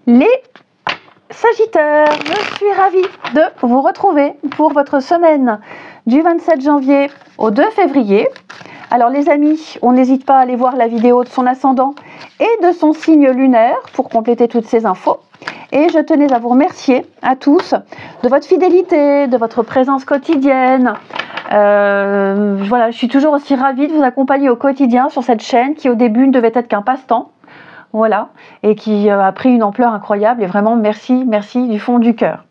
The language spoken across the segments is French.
Les Sagittaires, je suis ravie de vous retrouver pour votre semaine du 27 janvier au 2 février. Alors les amis, on n'hésite pas à aller voir la vidéo de son ascendant et de son signe lunaire pour compléter toutes ces infos. Et je tenais à vous remercier à tous de votre fidélité, de votre présence quotidienne. Voilà, je suis toujours aussi ravie de vous accompagner au quotidien sur cette chaîne qui au début ne devait être qu'un passe-temps. Voilà, et qui a pris une ampleur incroyable et vraiment merci, merci du fond du cœur.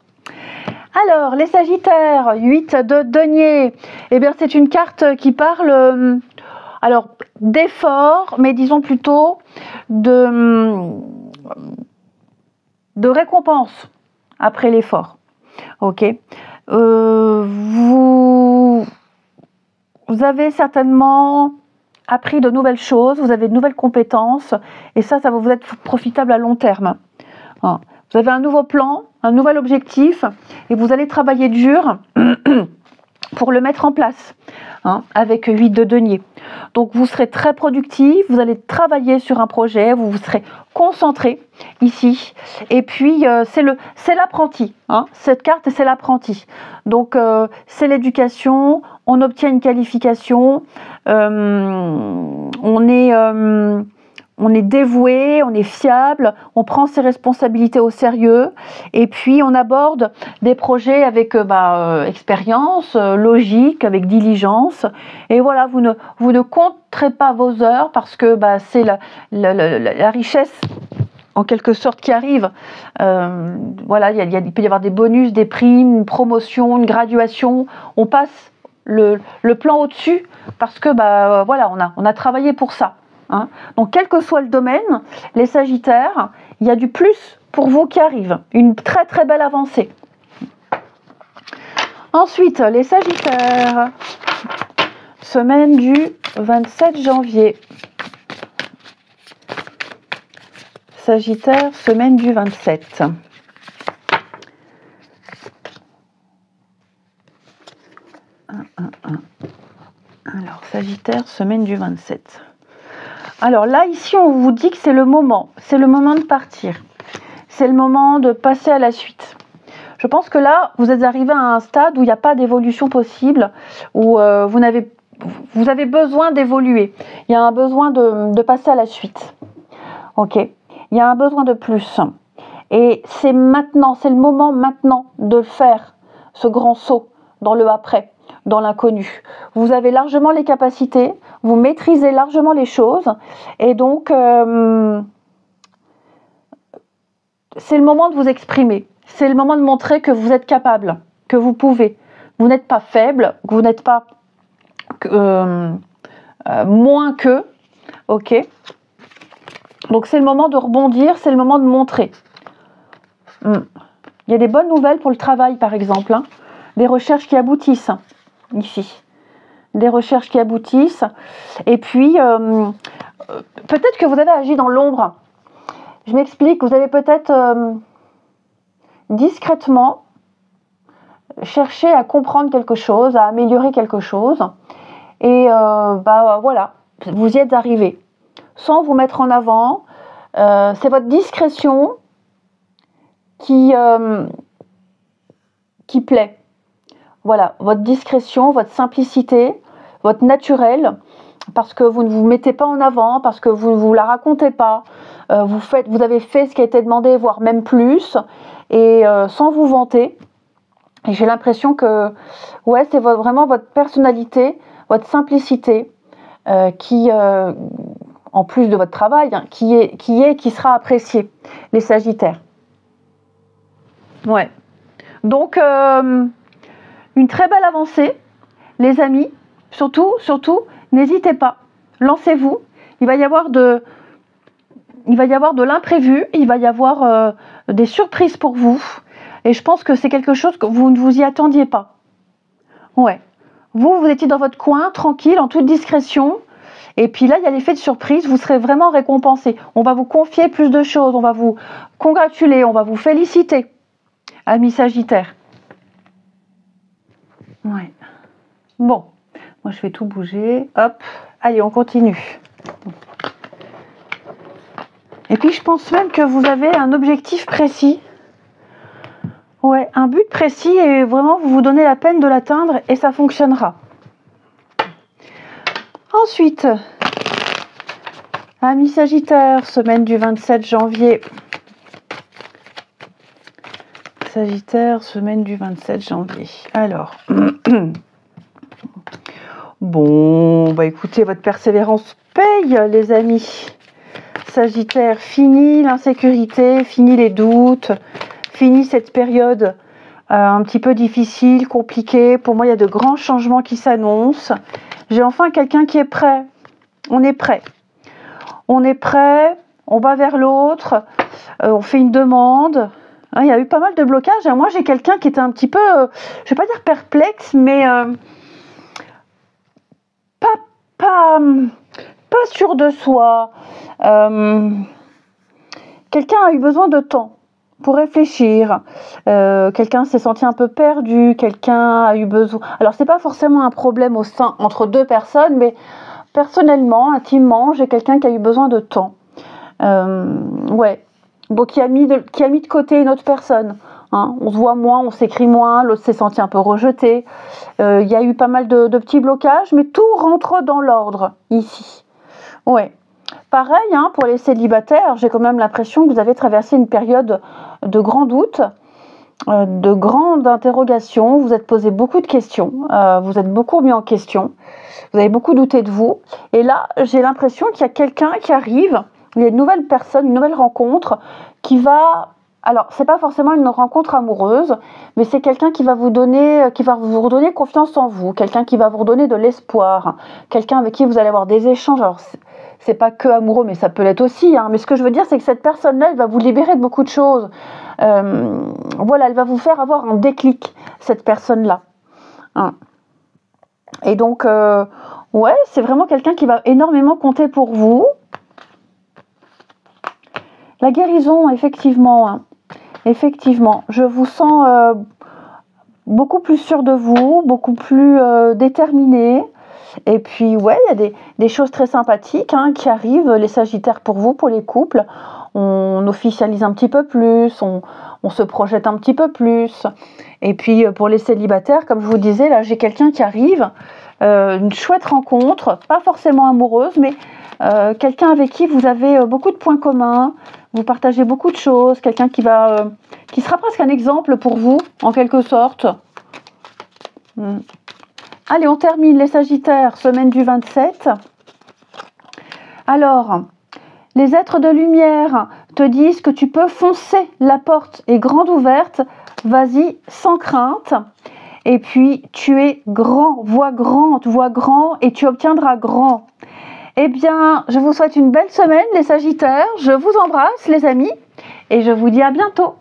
Alors, les Sagittaires, 8 de denier, eh bien c'est une carte qui parle alors d'effort, mais disons plutôt de récompense après l'effort. Ok, vous avez certainement appris de nouvelles choses, vous avez de nouvelles compétences, et ça va vous être profitable à long terme. Vous avez un nouveau plan, un nouvel objectif, et vous allez travailler dur pour le mettre en place, avec 8 de denier. Donc vous serez très productif, vous allez travailler sur un projet, vous serez concentré ici, et puis c'est l'apprenti, cette carte c'est l'apprenti. Donc c'est l'éducation, on obtient une qualification, on est dévoué, on est fiable, on prend ses responsabilités au sérieux et puis on aborde des projets avec expérience, logique, avec diligence. Et voilà, vous ne compterez pas vos heures parce que c'est la richesse en quelque sorte qui arrive. Voilà, il peut y avoir des bonus, des primes, une promotion, une graduation. On passe le plan au-dessus parce que voilà, on a travaillé pour ça. Donc quel que soit le domaine, les Sagittaires, il y a du plus pour vous qui arrive, une très très belle avancée. Ensuite, les Sagittaires, semaine du 27 janvier. Sagittaire, semaine du 27. Alors, Sagittaire, semaine du 27. Alors là, ici, on vous dit que c'est le moment de partir. C'est le moment de passer à la suite. Je pense que là, vous êtes arrivé à un stade où il n'y a pas d'évolution possible, où vous avez besoin d'évoluer. Il y a un besoin de passer à la suite. Ok. Il y a un besoin de plus. Et c'est maintenant, c'est le moment maintenant de faire ce grand saut dans le après, dans l'inconnu. Vous avez largement les capacités, vous maîtrisez largement les choses, et donc c'est le moment de vous exprimer. C'est le moment de montrer que vous êtes capable, que vous pouvez. Vous n'êtes pas faible, que vous n'êtes pas moins que, ok. Donc c'est le moment de rebondir, c'est le moment de montrer. Il y a des bonnes nouvelles pour le travail, par exemple. Des recherches qui aboutissent, ici. Des recherches qui aboutissent. Et puis, peut-être que vous avez agi dans l'ombre. Je m'explique, vous avez peut-être discrètement cherché à comprendre quelque chose, à améliorer quelque chose. Et voilà, vous y êtes arrivé. Sans vous mettre en avant, c'est votre discrétion qui plaît. Voilà, votre discrétion, votre simplicité, votre naturel, parce que vous ne vous mettez pas en avant, parce que vous ne vous la racontez pas, vous avez fait ce qui a été demandé, voire même plus, et sans vous vanter. Et j'ai l'impression que ouais, c'est vraiment votre personnalité, votre simplicité, qui en plus de votre travail, qui sera apprécié, les Sagittaires. Ouais. Donc, une très belle avancée, les amis. Surtout, n'hésitez pas. Lancez-vous. Il va y avoir de l'imprévu. Il va y avoir des surprises pour vous. Et je pense que c'est quelque chose que vous ne vous y attendiez pas. Ouais. Vous étiez dans votre coin, tranquille, en toute discrétion. Et puis là, il y a l'effet de surprise, vous serez vraiment récompensé. On va vous confier plus de choses, on va vous congratuler, on va vous féliciter, amis Sagittaires. Ouais. Bon, moi je vais tout bouger. Hop, allez, on continue. Et puis je pense même que vous avez un objectif précis. Ouais, un but précis et vraiment vous vous donnez la peine de l'atteindre et ça fonctionnera. Ensuite, amis Sagittaire, semaine du 27 janvier. Sagittaire, semaine du 27 janvier. Alors, bon, bah écoutez, votre persévérance paye, les amis. Sagittaire, fini l'insécurité, fini les doutes, fini cette période un petit peu difficile, compliquée. Pour moi, il y a de grands changements qui s'annoncent. J'ai enfin quelqu'un qui est prêt. On est prêt. On est prêt, on va vers l'autre, on fait une demande. Il y a eu pas mal de blocages. Et moi, j'ai quelqu'un qui était un petit peu, je vais pas dire perplexe, mais pas sûr de soi. Quelqu'un a eu besoin de temps pour réfléchir. Quelqu'un s'est senti un peu perdu. Quelqu'un a eu besoin. Alors, c'est pas forcément un problème au sein entre deux personnes, mais personnellement, intimement, j'ai quelqu'un qui a eu besoin de temps. Ouais. Bon, qui a mis de côté une autre personne. Hein. On se voit moins, on s'écrit moins, l'autre s'est senti un peu rejeté. Il y a eu pas mal de petits blocages, mais tout rentre dans l'ordre ici. Ouais. Pareil, hein, pour les célibataires, j'ai quand même l'impression que vous avez traversé une période de grand doute, de grande interrogation. Vous êtes posé beaucoup de questions, vous êtes beaucoup remis en question, vous avez beaucoup douté de vous. Et là, j'ai l'impression qu'il y a quelqu'un qui arrive. Il y a une nouvelle personne, une nouvelle rencontre qui va... Alors, c'est pas forcément une rencontre amoureuse, mais c'est quelqu'un qui va vous redonner confiance en vous, quelqu'un qui va vous redonner de l'espoir, quelqu'un avec qui vous allez avoir des échanges. Alors, c'est pas que amoureux, mais ça peut l'être aussi. Hein. Mais ce que je veux dire, c'est que cette personne-là, elle va vous libérer de beaucoup de choses. Voilà, elle va vous faire avoir un déclic, cette personne-là. Hein. Et donc, ouais, c'est vraiment quelqu'un qui va énormément compter pour vous. La guérison, effectivement, hein. Effectivement, je vous sens beaucoup plus sûr de vous, beaucoup plus déterminé. Et puis, ouais, il y a des choses très sympathiques hein, qui arrivent, les Sagittaires pour vous, pour les couples. On officialise un petit peu plus, on se projette un petit peu plus. Et puis, pour les célibataires, comme je vous disais, là, j'ai quelqu'un qui arrive, une chouette rencontre, pas forcément amoureuse, mais quelqu'un avec qui vous avez beaucoup de points communs, vous partagez beaucoup de choses, quelqu'un qui sera presque un exemple pour vous, en quelque sorte. Allez, on termine les Sagittaires, semaine du 27. Alors, les êtres de lumière te disent que tu peux foncer, la porte est grande ouverte, vas-y sans crainte. Et puis, tu es grand, vois grand et tu obtiendras grand. Eh bien, je vous souhaite une belle semaine, les Sagittaires. Je vous embrasse, les amis, et je vous dis à bientôt.